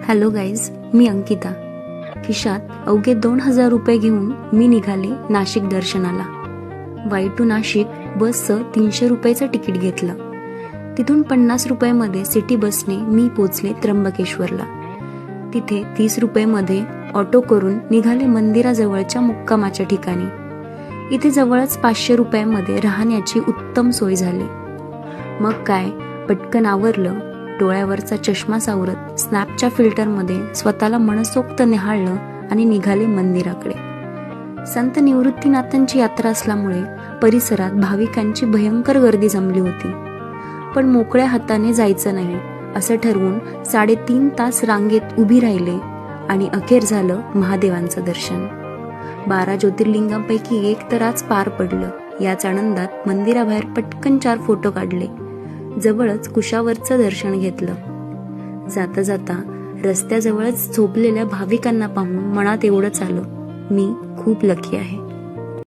Hello guys, मी अंकिता. खिशात अवघे 2000 रुपये घेऊन मी निघाले नाशिक दर्शनाला. वाई टू नाशिक बसचं 300 रुपयाचं तिकीट घेतलं. तिथून 50 रुपयामध्ये सिटी बसने मी पोचले त्र्यंबकेश्वरला. तिथे 30 रुपयामध्ये ऑटो करून निघाले मंदिराजवळच्या मुक्कामाच्या ठिकाणी. इथे जवळच 500 रुपयामध्ये राहण्याची उत्तम सोय झाली. मग काय, पटकन आवरलं, डोळ्यावरचा चष्मा सावरत स्नॅपच्या फिल्टरमध्ये स्वतःला मनसोक्त निहाळलं आणि निघाले मंदिराकडे. संत निवृत्तीनाथांची यात्रा असल्यामुळे परिसरात भाविकांची भयंकर गर्दी जमली होती. पण मोकळ्या हाताने जायचं नाही असं ठरवून 3.5 तास रांगेत उभी राहिले आणि अखेर झालं महादेवांचं दर्शन. 12 ज्योतिर्लिंगांपैकी एक तर आज पार पडलं. याच आनंदात मंदिराबाहेर पटकन 4 फोटो काढले. जवळच कुशावरचं दर्शन घेतलं. जाता जाता रस्त्याजवळच झोपलेल्या भाविकांना पाहून मनात एवढंच आलं, मी खूप लकी आहे.